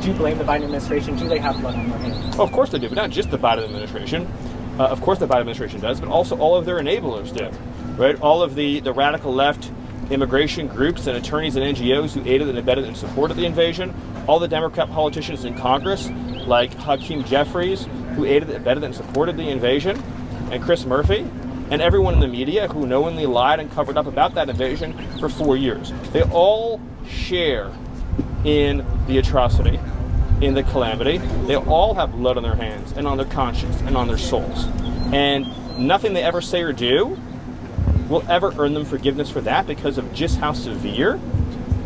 do blame the Biden administration? Do they have blood on their hands? Well, of course they do, but not just the Biden administration. Of course the Biden administration does, but also all of their enablers do, right? All of the radical left immigration groups and attorneys and NGOs who aided and abetted and supported the invasion, all the Democrat politicians in Congress, like Hakeem Jeffries, who aided, abetted, and supported the invasion, and Chris Murphy, and everyone in the media who knowingly lied and covered up about that invasion for 4 years. They all share in the atrocity, in the calamity. They all have blood on their hands and on their conscience and on their souls. And nothing they ever say or do will ever earn them forgiveness for that, because of just how severe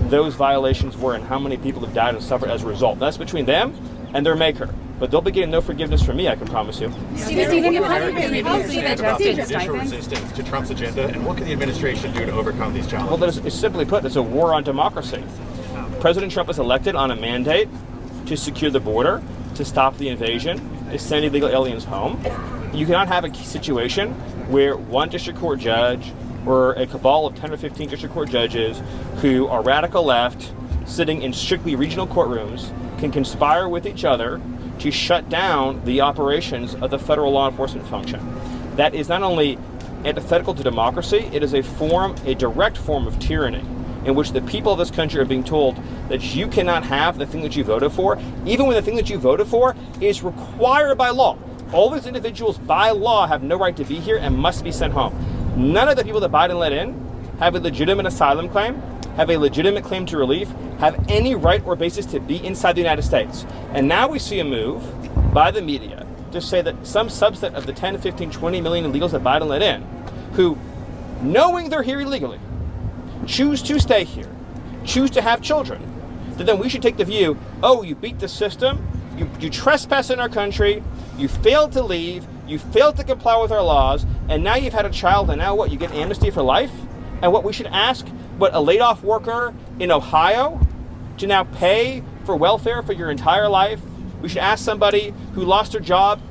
those violations were and how many people have died and suffered as a result. That's between them and their maker. But they'll be getting no forgiveness from me, I can promise you. Stephen, you previously adjusted judicial resistance to Trump's agenda, and what can the administration do to overcome these challenges? Well, it's simply put, it's a war on democracy. President Trump was elected on a mandate to secure the border, to stop the invasion, to send illegal aliens home. You cannot have a situation where one district court judge or a cabal of 10 or 15 district court judges who are radical left, sitting in strictly regional courtrooms, can conspire with each other to shut down the operations of the federal law enforcement function. That is not only antithetical to democracy, it is a direct form of tyranny, in which the people of this country are being told that you cannot have the thing that you voted for, even when the thing that you voted for is required by law. All these individuals by law have no right to be here and must be sent home. None of the people that Biden let in have a legitimate asylum claim, have a legitimate claim to relief, have any right or basis to be inside the United States. And now we see a move by the media to say that some subset of the 10, 15, 20 million illegals that Biden let in, who, knowing they're here illegally, choose to stay here, choose to have children, that then we should take the view, oh, you beat the system, you trespass in our country, you failed to leave, you failed to comply with our laws, and now you've had a child, and now what, you get amnesty for life? And what we should ask, what, a laid-off worker in Ohio to now pay for welfare for your entire life? We should ask somebody who lost their job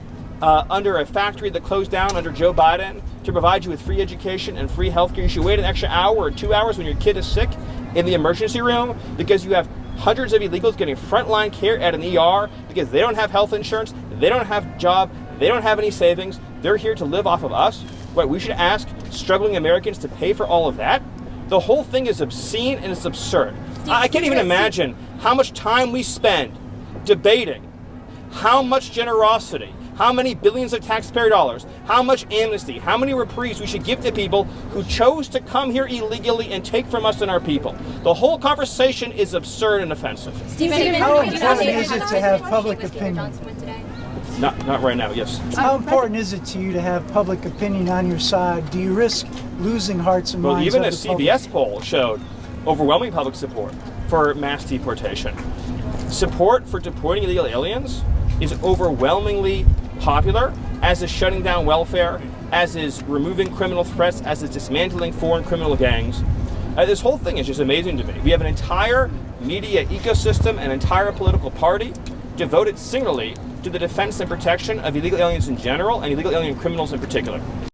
under a factory that closed down under Joe Biden to provide you with free education and free healthcare. You should wait an extra hour or 2 hours when your kid is sick in the emergency room because you have hundreds of illegals getting frontline care at an ER because they don't have health insurance, they don't have a job, they don't have any savings. They're here to live off of us. What, we should ask struggling Americans to pay for all of that? The whole thing is obscene and it's absurd. I can't even imagine how much time we spend debating how much generosity, how many billions of taxpayer dollars, how much amnesty, how many reprieves we should give to people who chose to come here illegally and take from us and our people. The whole conversation is absurd and offensive. Stephen, how important is it to have public opinion? Not right now, yes. How important is it to you to have public opinion on your side? Do you risk losing hearts and minds Well, even of a the public? CBS poll showed overwhelming public support for mass deportation. Support for deporting illegal aliens is overwhelmingly popular, as is shutting down welfare, as is removing criminal threats, as is dismantling foreign criminal gangs. This whole thing is just amazing to me. We have an entire media ecosystem, an entire political party devoted singularly to the defense and protection of illegal aliens in general and illegal alien criminals in particular.